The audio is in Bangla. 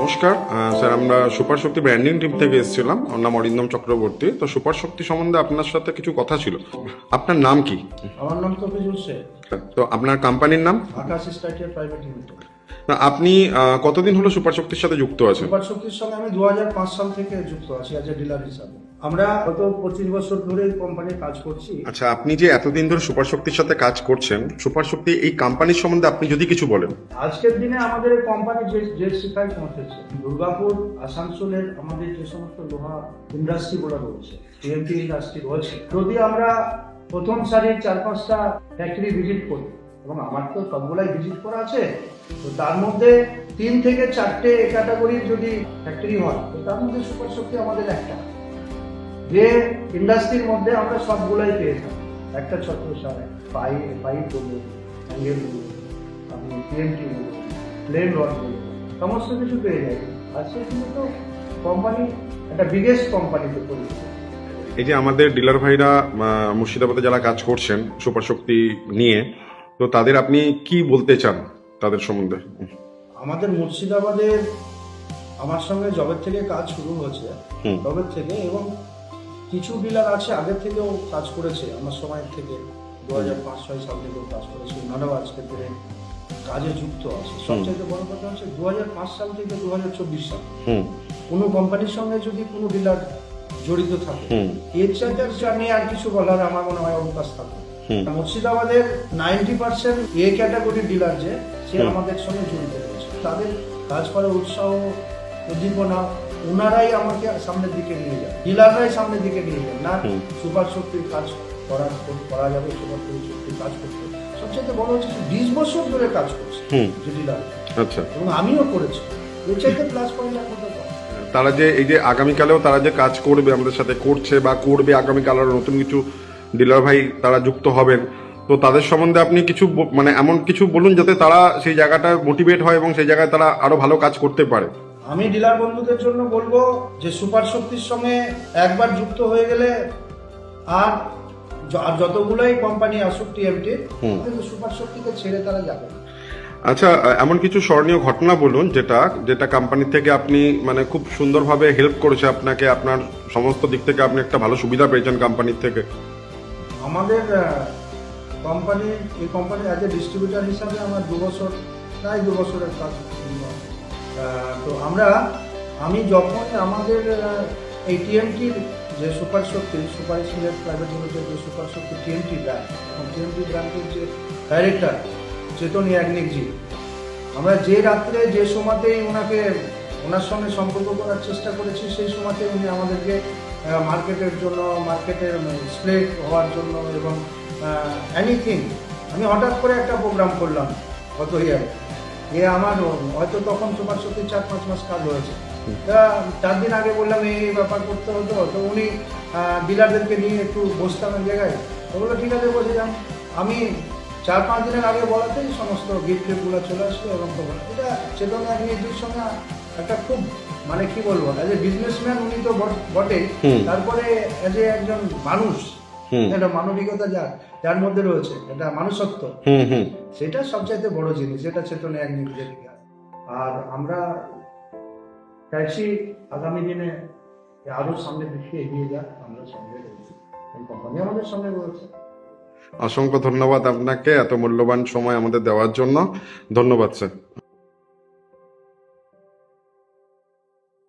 নমস্কার স্যার, আমরা সুপার শক্তি ব্র্যান্ডিং টিম থেকে এসেছিলাম। আমার নাম অরিন্দম চক্রবর্তী। তো সুপার শক্তি সম্বন্ধে আপনার সাথে কিছু কথা ছিল। আপনার নাম কি? আমার নাম তফিজুল শেখ। তো আপনার কোম্পানির নাম? আকাশ স্টাইটের প্রাইভেট লিমিটেড। না, আপনি কতদিন হলো সুপার শক্তির সাথে যুক্ত আছেন? সুপার শক্তির সঙ্গে আমি 2005 সাল থেকে যুক্ত আছি অ্যাজ এ ডিলার হিসাবে। আমরা গত 25 বছর ধরে কোম্পানির কাজ করছি। আচ্ছা, আপনি যে এতদিন ধরে সুপার শক্তির সাথে কাজ করছেন, সুপার শক্তি এই কোম্পানির সম্বন্ধে আপনি যদি কিছু বলেন। আজকের দিনে আমাদের কোম্পানি যে শিখায় পৌঁছেছে দুর্গাপুর, আসানসোলের আমাদের যে সমস্ত লোহা ইন্ডাস্ট্রি গুলো রয়েছে, টিএমটি ইন্ডাস্ট্রি রয়েছে, যদি আমরা প্রথম সারির 4-5টা ফ্যাক্টরি ভিজিট করি, এবং আমার তো সবগুলাই ভিজিট করা আছে, তো তার মধ্যে 3 থেকে 4টে ক্যাটাগরির যদি ফ্যাক্টরি হয়, তো তার মধ্যে সুপার শক্তি আমাদের একটা, যে ইন্ডাস্ট্রির মধ্যে আমরা সবগুলাই পেয়ে থাকি। একটা ছত্রসার পাইপ বলুন, অ্যাঙ্গেল বলুন, আপনি টিএমটি বলুন, প্লেন রড বলুন, সমস্ত কিছু পেয়ে যাই। আর সেগুলো তো কোম্পানি একটা বিগেস্ট কোম্পানিতে পরিচিত। এই যে আমাদের ডিলার ভাইরা মুর্শিদাবাদে যারা কাজ করছেন সুপার শক্তি নিয়ে, তো তাদের আপনি কি বলতে চান তাদের সম্বন্ধে? আমাদের মুর্শিদাবাদের আমার সঙ্গে জবের থেকে কাজ শুরু হয়েছে, জবের থেকে, এবং কিছু ডিলার আছে আগের থেকেও কাজ করেছে আমার সময় থেকে, 2005-6 সাল থেকেও কাজ করেছে, ওনারাও আজকে দিনে কাজে যুক্ত আছে। সবচেয়ে বড় কথা হচ্ছে 2005 সাল থেকে 2024 সাল কোনো কোম্পানির সঙ্গে যদি কোনো ডিলার জড়িত থাকে, এর চাইতে আর কিছু বলার আমার মনে হয় অবকাশ থাকে। মুর্শিদাবাদের 90% এ ক্যাটাগরির ডিলার যে সে আমাদের সঙ্গে জড়িত রয়েছে, তাদের কাজ করার উৎসাহ, উদ্দীপনা, ওনারাই আমাকে সামনের দিকে নিয়ে যায়, ডিলাররাই সামনের দিকে নিয়ে যায়। না সুপার শক্তির কাজ করা যাবে, সুপার শক্তির কাজ করতে সবচেয়ে বড় হচ্ছে 20 বছর ধরে কাজ করছে যে ডিলার। আচ্ছা, এবং আমিও করেছি, এর চাইতে প্লাস পয়েন্ট আর কোথাও পাবো। তারা যে এই যে আগামীকালেও তারা যে কাজ করবে আমাদের সাথে, করছে বা করবে, আগামীকাল আরো নতুন কিছু ডিলার ভাই তারা যুক্ত হবেন, তো তাদের সম্বন্ধে আপনি কিছু মানে এমন কিছু বলুন যাতে তারা সেই জায়গাটায় মোটিভেট হয় এবং সেই জায়গায় তারা আরো ভালো কাজ করতে পারে। আমি ডিলার বন্ধুদের জন্য বলবো যে সুপার শক্তির সঙ্গে একবার যুক্ত হয়ে গেলে আর যতগুলোই কোম্পানি আসুক টিএমটি, কিন্তু সুপার শক্তিকে ছেড়ে তারা যাবে না। আচ্ছা, এমন কিছু স্মরণীয় ঘটনা বলুন যেটা যেটা কোম্পানি থেকে আপনি মানে খুব সুন্দরভাবে হেল্প করেছে আপনাকে, আপনার সমস্ত দিক থেকে আপনি একটা ভালো সুবিধা পেয়েছেন কোম্পানির থেকে। আমাদের এই কোম্পানির অ্যাজ এ ডিস্ট্রিবিউটার হিসাবে আমার প্রায় 2 বছরের কাজ। তো আমি যখন আমাদের এই টিএমটির যে সুপার শক্তি, সুপার স্পিরিট প্রাইভেট লিমিটেড যে সুপার শক্তি টিএমটি ব্র্যান্ড, এবং টিএমটি ব্র্যান্ডের যে ডাইরেক্টর চেতন ইয়াগনিকজি, আমরা যে রাত্রে যে সময়তেই ওনার সঙ্গে সম্পর্ক করার চেষ্টা করেছি, সেই সময়তে উনি আমাদেরকে মার্কেটের স্প্লেট হওয়ার জন্য এবং এনিথিং, আমি হঠাৎ করে একটা প্রোগ্রাম করলাম গত ইয়ারে, আমার হয়তো তখন সুপার শক্তি 4-5 মাস কাজ হয়েছে, তা 4 দিন আগে বললাম এই ব্যাপার করতে হতো, তো উনি ডিলারদেরকে নিয়ে একটু বসতাম এক জায়গায়, ওগুলো ঠিক আছে বসেছিলাম। আমি 4-5 দিনের আগে বলাতেই সমস্ত গিফটগুলো চলে আসলো, এবং এটা চেতন ইয়াগনিকজির সঙ্গে একটা খুব মানে কি বলবো, অ্যাজ এ বিজনেসম্যান উনি তো বটে, তারপরে অ্যাজ এ একজন মানুষ, একটা মানবিকতা যার মধ্যে রয়েছে, এটা মানুষত্ব, সেটা সবচাইতে বড় জিনিস, যেটা চেতন ইয়াগনিকজির দিকে। আর আমরা চাইছি আগামী দিনে আরো সামনের দিকে এগিয়ে যাক, আমরা সঙ্গে রয়েছি, কোম্পানি আমাদের সঙ্গে রয়েছে। অসংখ্য ধন্যবাদ আপনাকে এত মূল্যবান সময় আমাদের দেওয়ার জন্য। ধন্যবাদ স্যার।